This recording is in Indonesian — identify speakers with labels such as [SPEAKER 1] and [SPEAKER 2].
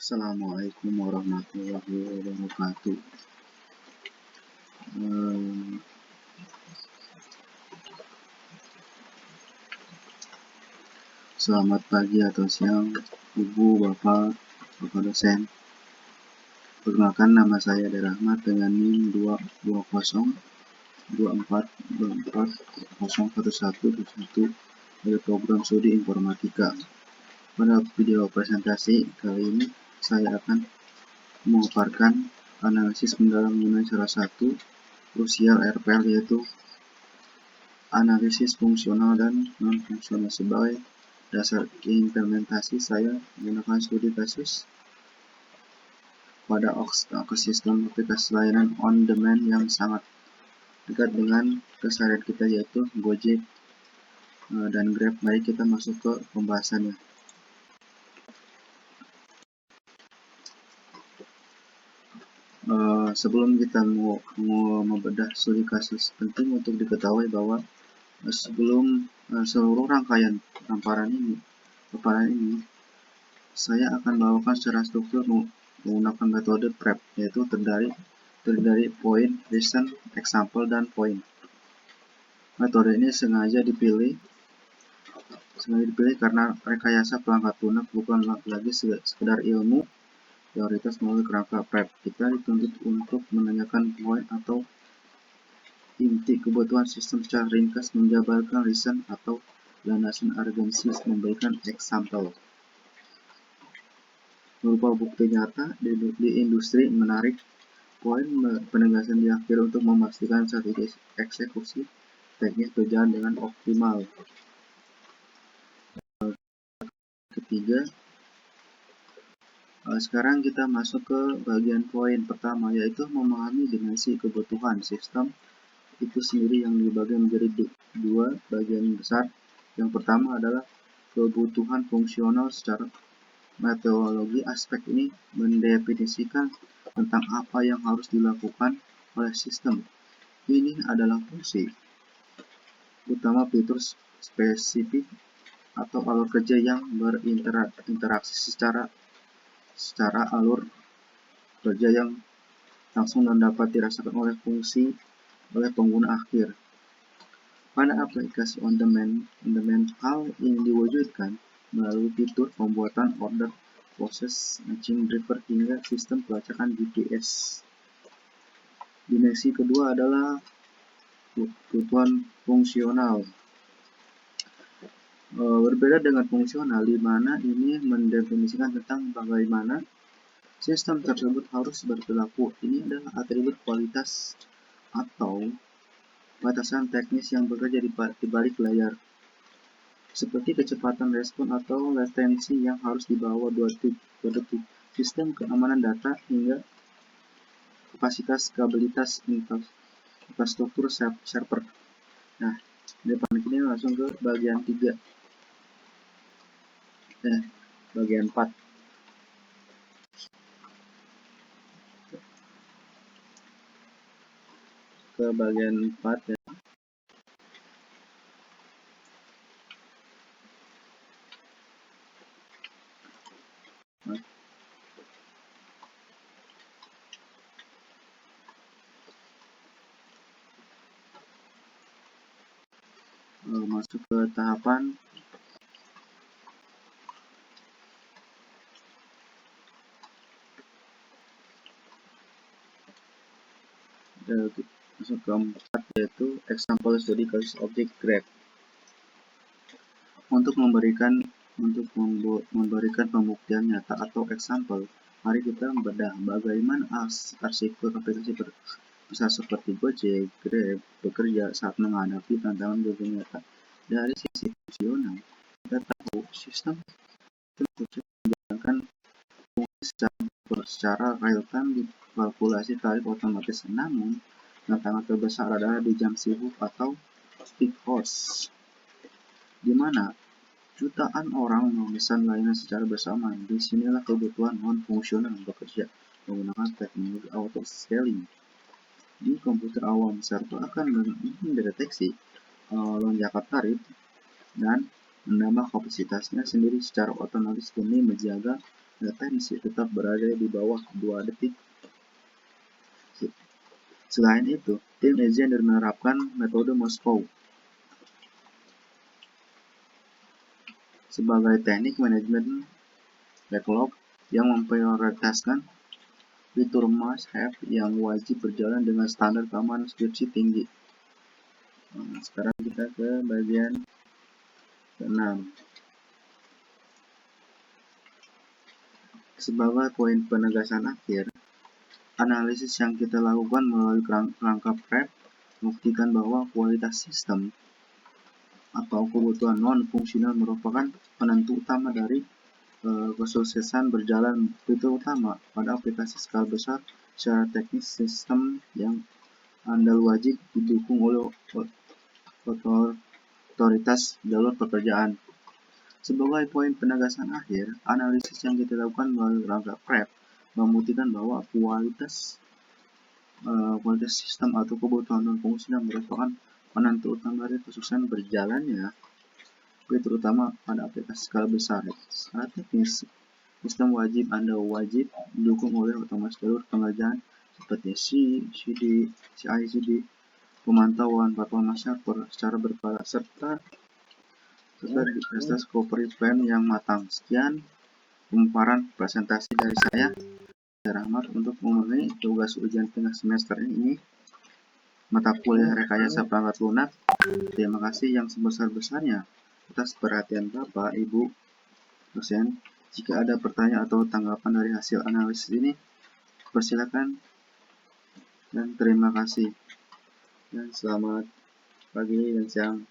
[SPEAKER 1] Assalamualaikum warahmatullahi wabarakatuh. Selamat pagi atau siang, Ibu, Bapak dosen. Perkenalkan, nama saya Ade Rahmat dengan NIM 22024240111 dari program studi informatika. Pada video presentasi kali ini, saya akan memaparkan analisis mendalam mengenai salah satu krusial RPL, yaitu analisis fungsional dan non-fungsional. Sebagai dasar implementasi, saya menggunakan studi kasus pada ekosistem aplikasi layanan on demand yang sangat dekat dengan keseharian kita, yaitu Gojek dan Grab. Mari kita masuk ke pembahasannya. Sebelum kita mau membedah studi kasus, penting untuk diketahui bahwa sebelum seluruh rangkaian paparan ini, saya akan bawakan secara struktur menggunakan metode PrEP, yaitu terdiri dari point, reason, example, dan point. Metode ini sengaja dipilih karena rekayasa perangkat lunak bukan lagi sekedar ilmu teoritis melalui kerangka PrEP. Kita dituntut untuk menanyakan point atau inti kebutuhan sistem secara ringkas, menjabarkan reason atau landasan argumensi, memberikan example berupa bukti nyata di industri. Menarik poin penegasan di akhir untuk memastikan strategi eksekusi teknis berjalan dengan optimal. Ketiga, sekarang kita masuk ke bagian poin pertama, yaitu memahami dimensi kebutuhan sistem itu sendiri yang dibagi menjadi dua bagian besar. Yang pertama adalah kebutuhan fungsional. Secara metodologi, aspek ini mendefinisikan tentang apa yang harus dilakukan oleh sistem. Ini adalah fungsi utama, fitur spesifik atau alur kerja yang berinteraksi secara alur kerja yang langsung dan dapat dirasakan oleh pengguna akhir. Pada aplikasi on demand, hal ini diwujudkan melalui fitur pembuatan order, proses matching driver, hingga sistem pelacakan GPS. Dimensi kedua adalah kebutuhan fungsional. Berbeda dengan fungsional, di mana ini mendefinisikan tentang bagaimana sistem tersebut harus berperilaku. Ini adalah atribut kualitas atau batasan teknis yang bekerja di balik layar, seperti kecepatan respon atau latensi yang harus dibawa 2 detik, sistem keamanan data, hingga kapasitas stabilitas infrastruktur server. Nah, depan ini langsung ke bagian 4. Ke bagian 4 ya. Masuk ke tahapan masuk ke 4, yaitu example study kasus objek Grab. Untuk memberikan pembuktian nyata atau example, mari kita membedah bagaimana arsitektur aplikasi besar seperti Gojek, Grab bekerja saat menghadapi tantangan dunia nyata. Dari sisi fungsional, kita tahu sistem menjalankan fungsi secara real time di kalkulasi tarif otomatis. Namun, tantangan terbesar adalah di jam sibuk atau peak hours, di mana jutaan orang memesan layanan secara bersamaan. Disinilah kebutuhan non-fungsional bekerja menggunakan teknologi auto scaling. Di komputer awam, server akan mendeteksi lonjakan tarif dan menambah kapasitasnya sendiri secara otomatis demi menjaga latensi tetap berada di bawah 2 detik. Selain itu, tim Azure menerapkan metode Moskov sebagai teknik manajemen backlog yang memprioritaskan fitur must-have yang wajib berjalan dengan standar keamanan skripsi tinggi. Nah, sekarang kita ke bagian ke-6. Sebagai poin penegasan akhir, analisis yang kita lakukan melalui kerangka PrEP membuktikan bahwa kualitas sistem atau kebutuhan non-fungsional merupakan penentu utama dari kesuksesan berjalan fitur utama pada aplikasi skala besar. Secara teknis, sistem yang andal wajib didukung oleh otoritas jalur pekerjaan. Sebagai poin penegasan akhir, analisis yang kita lakukan melalui rangka PrEP membuktikan bahwa kualitas sistem atau kebutuhan non-fungsional merupakan penentu utama dari kesuksesan berjalannya fitur utama pada aplikasi skala besar. Secara teknis, sistem wajib didukung oleh otomatis jalur pengerjaan seperti CI/CD, pemantauan performa server secara berkala, serta recovery plan yang matang. Sekian pemaparan presentasi dari saya, Rahmat, untuk memenuhi tugas ujian tengah semester ini, mata kuliah rekayasa perangkat lunak. Terima kasih yang sebesar-besarnya atas perhatian Bapak, Ibu, dosen. Jika ada pertanyaan atau tanggapan dari hasil analisis ini, persilakan, dan terima kasih. Dan selamat pagi dan siang.